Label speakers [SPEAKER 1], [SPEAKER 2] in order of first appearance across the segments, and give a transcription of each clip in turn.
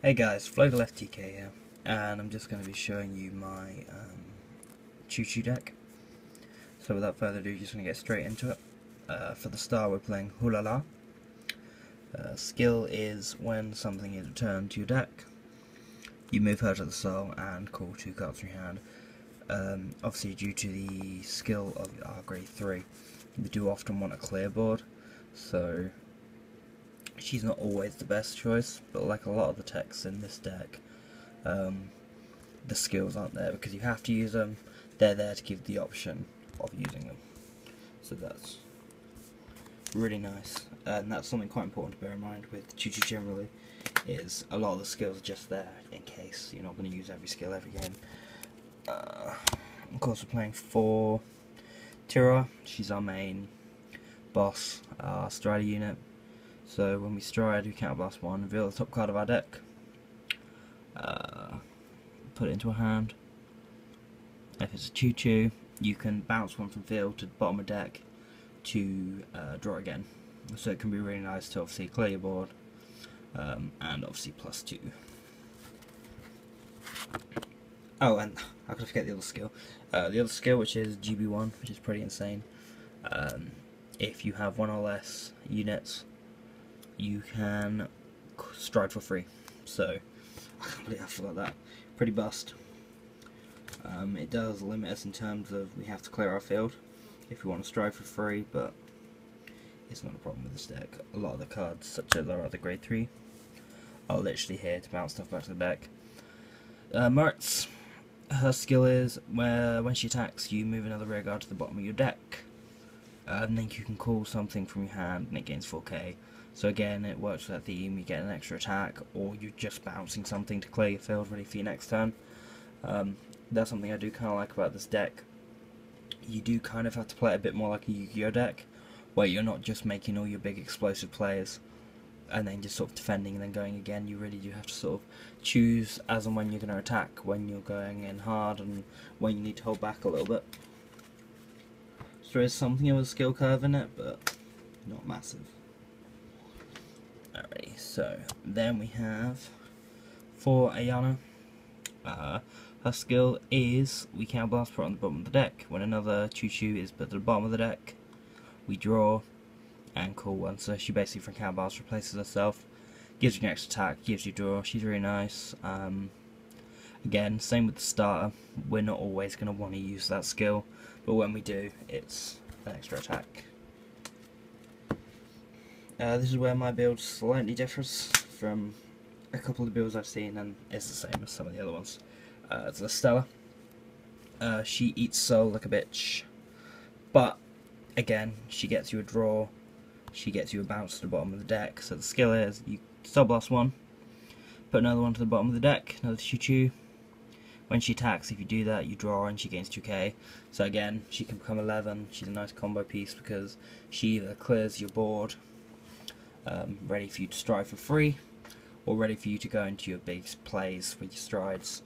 [SPEAKER 1] Hey guys, FTK here, and I'm just going to be showing you my Chou Chou deck. So without further ado, just going to get straight into it. For the start, we're playing Hulala. Skill is when something is returned to your deck, you move her to the soul and call 2 cards from your hand. Obviously, due to the skill of our grade 3, we do often want a clear board, so she's not always the best choice, but like a lot of the techs in this deck, the skills aren't there because you have to use them. They're there to give the option of using them, so that's really nice. And that's something quite important to bear in mind with Chou Chou generally, is a lot of the skills are just there in case you're not going to use every skill every game. Of course, we're playing for Tira. She's our main boss, our strider unit. So when we stride, we counterblast 1, reveal the top card of our deck, put it into a hand. If it's a Chou Chou, you can bounce 1 from field to the bottom of deck to draw again. So it can be really nice to obviously clear your board, and obviously +2. Oh, and I could forget the other skill. The other skill, which is GB1, which is pretty insane. If you have 1 or less units, you can stride for free. So I can't believe I forgot that. Pretty bust. It does limit us in terms of we have to clear our field if we want to stride for free, but it's not a problem with this deck. A lot of the cards, such as our other grade 3, are literally here to bounce stuff back to the deck. Mertz, her skill is where when she attacks, you move another rear guard to the bottom of your deck, and then you can call something from your hand and it gains 4k. So again, it works with that theme. You get an extra attack, or you're just bouncing something to clear your field ready for your next turn. That's something I do kind of like about this deck. You do kind of have to play it a bit more like a Yu-Gi-Oh deck, where you're not just making all your big explosive plays and then just sort of defending and then going again. You really do have to sort of choose as and when you're going to attack, when you're going in hard and when you need to hold back a little bit. So there is something of a skill curve in it, but not massive. Alrighty, so then we have for Ayana. Her skill is we can blast put on the bottom of the deck. When another Chou Chou is put at the bottom of the deck, we draw and call 1. So she basically from counter blast replaces herself, gives you an extra attack, gives you draw. She's really nice. Again, same with the starter. We're not always going to want to use that skill, but when we do, it's an extra attack. This is where my build slightly differs from a couple of builds I've seen, and it's the same as some of the other ones. It's the Stella. She eats soul like a bitch, but again, she gets you a draw, she gets you a bounce to the bottom of the deck. So the skill is you soul blast 1, put another one to the bottom of the deck, another Chou Chou. When she attacks, if you do that, you draw and she gains 2k. So again, she can become 11. She's a nice combo piece because she either clears your board, ready for you to stride for free, or ready for you to go into your big plays with your strides.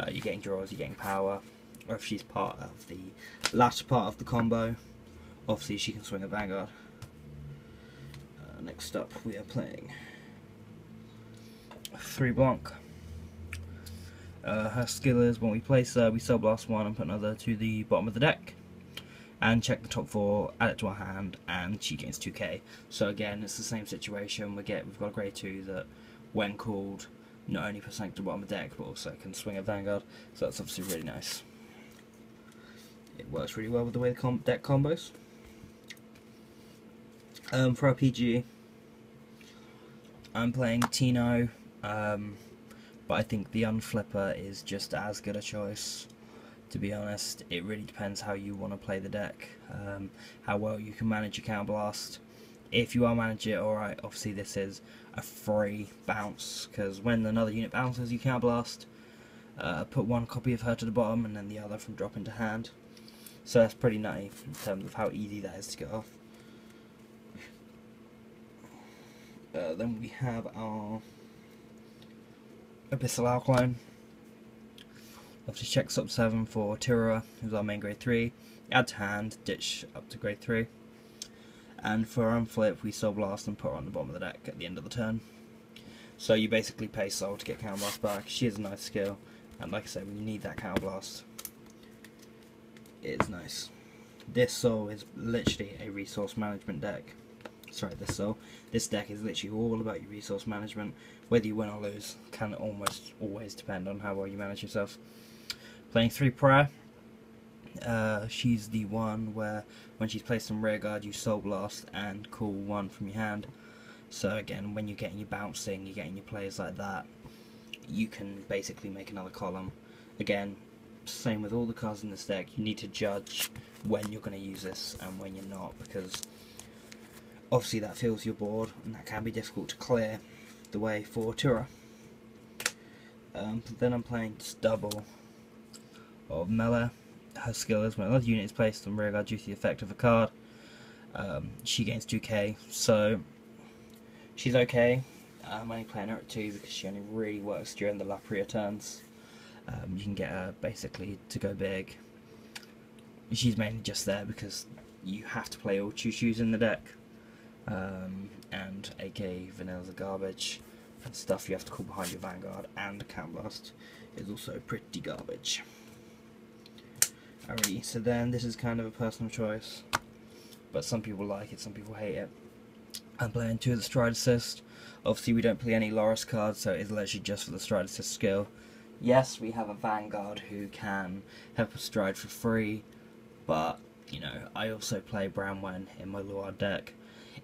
[SPEAKER 1] You're getting draws, you're getting power, or if she's part of the latter part of the combo, obviously she can swing a Vanguard. Next up we are playing 3 Blanc. Her skill is when we place her, we soul blast 1 and put another to the bottom of the deck, and check the top 4, add it to our hand, and she gains 2k. So again, it's the same situation. We've got a grade 2 that, when called, not only puts something to the bottom of the deck, but also can swing a Vanguard. So that's obviously really nice. It works really well with the way the deck combos. For our PG, I'm playing Tino, but I think the Unflipper is just as good a choice. To be honest, it really depends how you want to play the deck, how well you can manage your counterblast. If you are managing it alright, obviously this is a free bounce, because when another unit bounces, you counterblast, put 1 copy of her to the bottom and then the other from drop into hand. So that's pretty nutty in terms of how easy that is to get off. Then we have our Abyssal Alkaline. Obviously check sub 7 for Tira, who's our main grade 3. Add to hand, ditch up to grade 3. And for our unflip, we soul blast and put her on the bottom of the deck at the end of the turn. So you basically pay soul to get Counter Blast back. She is a nice skill, and like I said, when you need that Counter Blast, it's nice. This soul is literally a resource management deck. Sorry, this deck is literally all about your resource management. Whether you win or lose can almost always depend on how well you manage yourself. Playing 3 Prayer. She's the one where when she's placed on rear guard, you soul blast and call 1 from your hand. So again, when you're getting your bouncing, you're getting your plays like that, you can basically make another column. Again, same with all the cards in this deck, you need to judge when you're going to use this and when you're not, because obviously that fills your board and that can be difficult to clear the way for Tura. Then I'm playing double of Mela. Her skill is when another unit is placed on rear guard due to the effect of a card, she gains 2k, so she's okay. I'm only playing her at 2 because she only really works during the Lapria turns. You can get her basically to go big. She's mainly just there because you have to play all Chou Chous in the deck, and AK Vanilla's are garbage, and stuff you have to call behind your Vanguard and Counter Blast is also pretty garbage. Alrighty, so then this is kind of a personal choice, but some people like it, some people hate it. I'm playing 2 of the Stride Assist. Obviously we don't play any Loris cards, so it's literally just for the Stride Assist skill. Yes, we have a Vanguard who can help us stride for free, but, you know, I also play Bramwen in my Luard deck.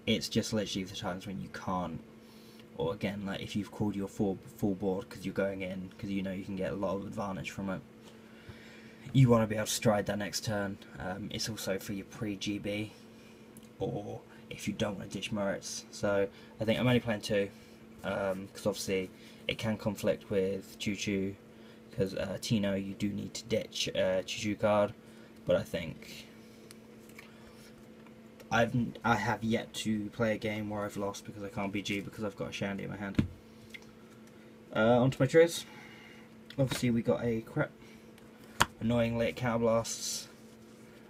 [SPEAKER 1] It's just literally the times when you can't, or again, like if you've called your full board because you're going in, because you know you can get a lot of advantage from it. You want to be able to stride that next turn. It's also for your pre-GB, or if you don't want to ditch Merits. So I think I'm only playing 2, because obviously it can conflict with Chou Chou, because Tino you do need to ditch Chou Chou card, but I think I have yet to play a game where I've lost because I can't BG because I've got a Shandy in my hand. Onto my trays. Obviously we got a crap. Annoying late Counter Blasts,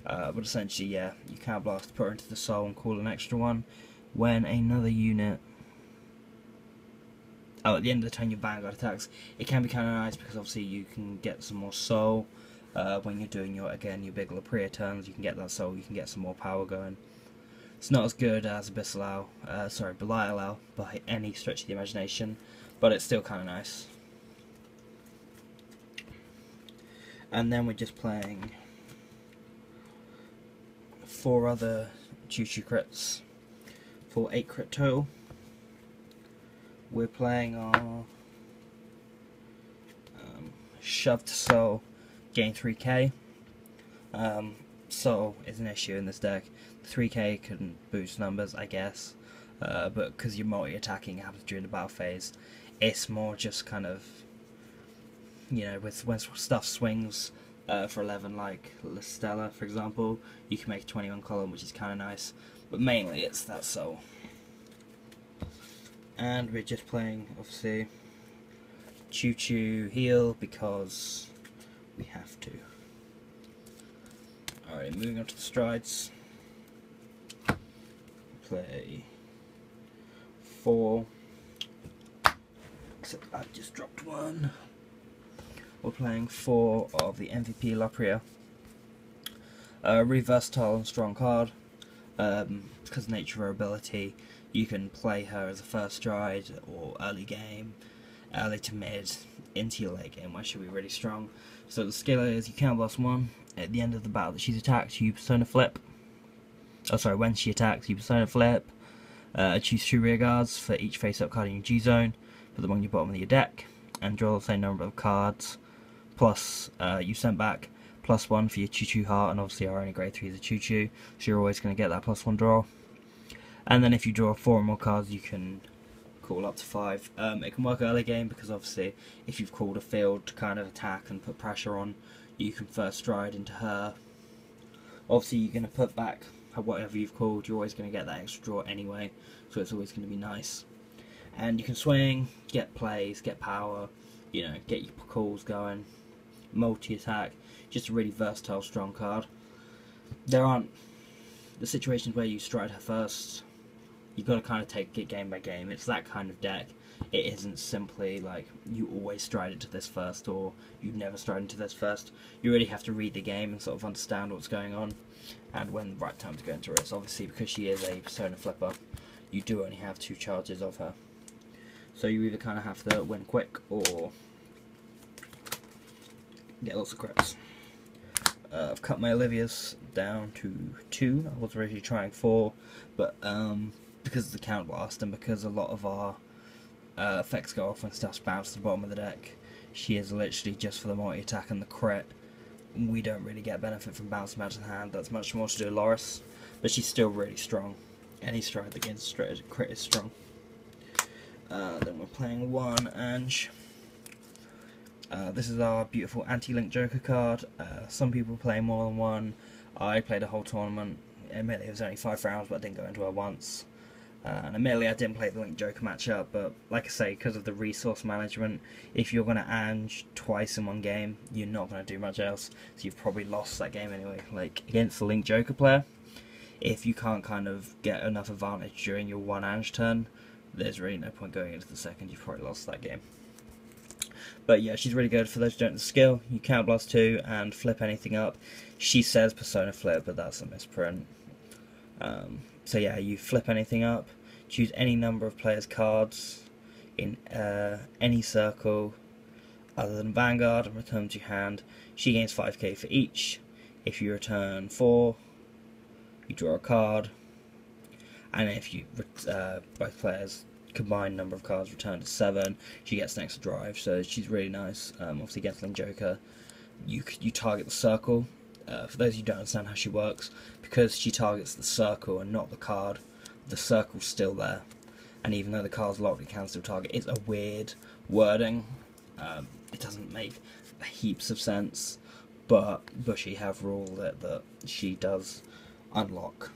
[SPEAKER 1] but essentially, yeah, you Counter Blast, put her into the soul and call an extra 1 when another unit, at the end of the turn your Vanguard attacks. It can be kind of nice because obviously you can get some more soul when you're doing your big Lapria turns. You can get that soul, you can get some more power going. It's not as good as Belial by any stretch of the imagination, but it's still kind of nice. And then we're just playing 4 other Chou Chou crits for 8 crit total. We're playing our Shoved Soul, gain 3k. Soul is an issue in this deck. 3k can boost numbers, I guess, but because you're multi-attacking, it happens during the battle phase. It's more just kind of, you know, when stuff swings for 11, like Listella, for example, you can make a 21 column, which is kind of nice, but mainly it's that soul. And we're just playing, obviously, Chou Chou heal because we have to. Alright, moving on to the strides. Play 4, except I've just dropped 1. We're playing 4 of the MVP Lapria. Really versatile and strong card. Because of the nature of her ability, you can play her as a first stride or early game, early to mid, into your late game where she'll be really strong. So the skill is you Counter Blast 1. At the end of the battle that she's attacked, you Persona Flip. Oh, sorry, when she attacks, you Persona Flip. Choose 2 rear guards for each face-up card in your G-zone. Put them on your bottom of your deck. And draw the same number of cards. Plus, you sent back +1 for your Chou Chou heart, and obviously our only grade 3 is a Chou Chou, so you're always going to get that +1 draw. And then if you draw 4 or more cards, you can call up to 5. It can work early game because obviously if you've called a field to kind of attack and put pressure on, you can first stride into her. Obviously you're going to put back whatever you've called, you're always going to get that extra draw anyway, so it's always going to be nice. And you can swing, get plays, get power, you know, get your calls going, multi-attack, just a really versatile, strong card. There aren't the situations where you stride her first. You've got to kind of take it game by game. It's that kind of deck. It isn't simply like you always stride into this first or you never stride into this first. You really have to read the game and sort of understand what's going on and when the right time to go into it. So obviously because she is a persona flipper, you do only have 2 charges of her. So you either kind of have to win quick or get lots of crits. I've cut my Olivia's down to 2. I was originally trying 4, but because of the count blast and because a lot of our effects go off when stuff's bounced to the bottom of the deck, she is literally just for the multi-attack and the crit. We don't really get benefit from bouncing back to the hand. That's much more to do with Loris, but she's still really strong. Any stride that gets straight crit is strong. Then we're playing 1 Ange. This is our beautiful anti-link Joker card. Some people play more than one. I played a whole tournament. Admittedly it was only 5 rounds, but I didn't go into her once. And admittedly I didn't play the Link Joker matchup, but like I say, because of the resource management, if you're going to Ange twice in one game, you're not going to do much else, so you've probably lost that game anyway. Like, against the Link Joker player, if you can't kind of get enough advantage during your 1 Ange turn, there's really no point going into the second. You've probably lost that game. But yeah, she's really good. For those who don't know the skill, you count blast 2 and flip anything up. She says persona flip, but that's a misprint. So yeah, you flip anything up, choose any number of players' cards in any circle other than Vanguard and return to your hand. She gains 5k for each. If you return 4, you draw a card. And if you both players combined number of cards return to 7, she gets an extra drive, so she's really nice. Obviously against Link Joker, you target the circle. For those who don't understand how she works, because she targets the circle and not the card, the circle's still there, and even though the card's locked, it can still target. It's a weird wording. It doesn't make heaps of sense, but Bushy have ruled that she does unlock,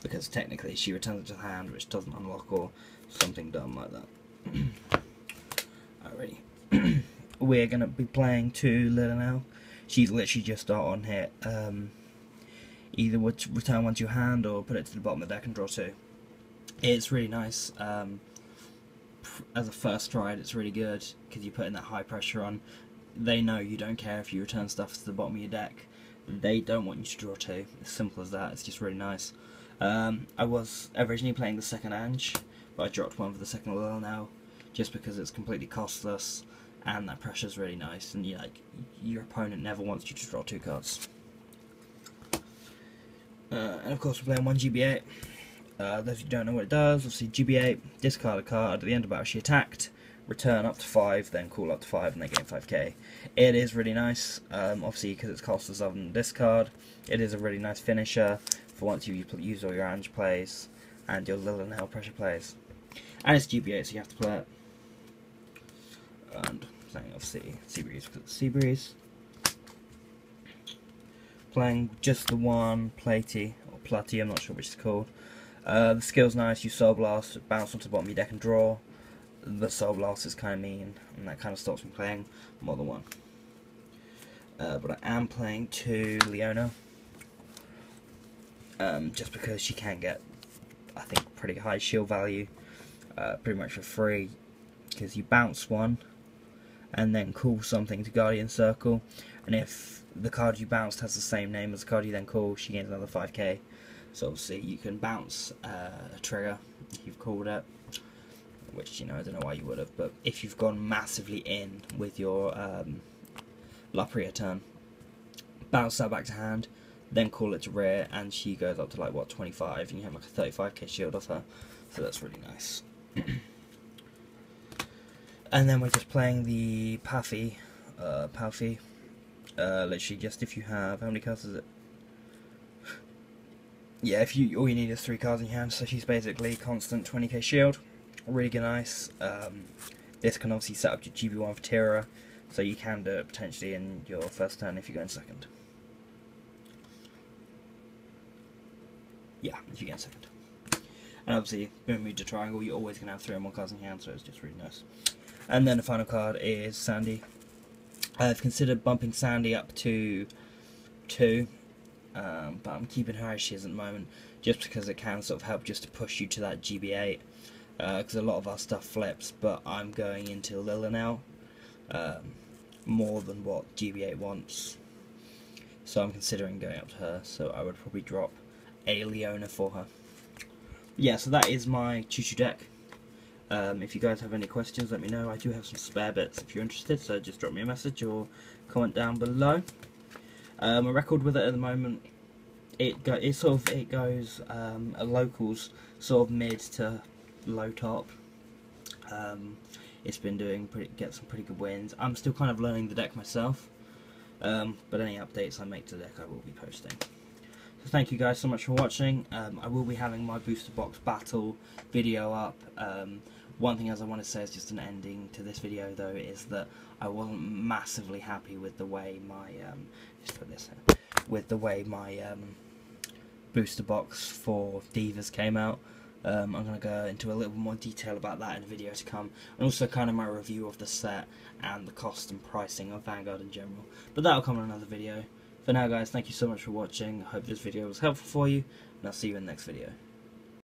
[SPEAKER 1] because technically she returns it to the hand, which doesn't unlock, or something dumb like that. Alrighty. We're going to be playing 2 Lila now. She's literally just on hit. Either return 1 to your hand or put it to the bottom of the deck and draw 2. It's really nice. As a first stride, it's really good because you put in that high pressure on. They know you don't care if you return stuff to the bottom of your deck. They don't want you to draw 2. As simple as that. It's just really nice. I was originally playing the second Ange, but I dropped 1 for the second Lil now, just because it's completely costless, and that pressure's really nice, and your opponent never wants you to draw 2 cards. And of course we're playing 1 GB8. Those who don't know what it does, obviously GB8, discard a card, at the end of battle she attacked, return up to 5, then call up to 5, and they gain 5k. It is really nice, obviously because it's costless other than discard. It is a really nice finisher for once you use all your Ange plays and your Lil and Hell pressure plays. And it's GB8, so you have to play it. And playing obviously Seabreeze because it's Seabreeze. Playing just the 1 Platey, or Platty, I'm not sure which it's called. The skill's nice, you Soul Blast, bounce onto the bottom of your deck and draw. The Soul Blast is kind of mean, and that kind of stops me playing more than 1. But I am playing 2 Leona. Just because she can get, I think, pretty high shield value, pretty much for free, because you bounce 1 and then call something to Guardian Circle, and if the card you bounced has the same name as the card you then call, she gains another 5k. So obviously you can bounce a trigger if you've called it, which, I don't know why you would have, but if you've gone massively in with your Lapria turn, bounce that back to hand, then call it to rear, and she goes up to like, what, 25, and you have like a 35k shield off her, so that's really nice. And then we're just playing the Palfy, literally just if you have, how many cards is it? Yeah, all you need is 3 cards in your hand, so she's basically constant 20k shield, really good, nice. This can obviously set up your GB1 for Tira, so you can do it potentially in your first turn if you go in second. Yeah, if you get in second. And obviously, when we move to triangle, you're always going to have 3 or more cards in your hand, so it's just really nice. And then the final card is Sandy. I've considered bumping Sandy up to 2, but I'm keeping her as she is at the moment, just because it can sort of help just to push you to that GB8. because a lot of our stuff flips, but I'm going into Lila now, more than what GB8 wants, so I'm considering going up to her, so I would probably drop a Leona for her. Yeah, so that is my Chou Chou deck. If you guys have any questions, let me know. I do have some spare bits if you're interested, so just drop me a message or comment down below. My record with it at the moment, it goes a locals sort of mid to low top. It's been get some pretty good wins. I'm still kind of learning the deck myself, but any updates I make to the deck I will be posting. So thank you guys so much for watching. I will be having my booster box battle video up. One thing as I want to say is just an ending to this video though, is that I wasn't massively happy with the way my booster box for Divas came out. I'm going to go into a little more detail about that in a video to come, and also kind of my review of the set and the cost and pricing of Vanguard in general. But that'll come in another video. For now guys, thank you so much for watching. I hope this video was helpful for you, and I'll see you in the next video.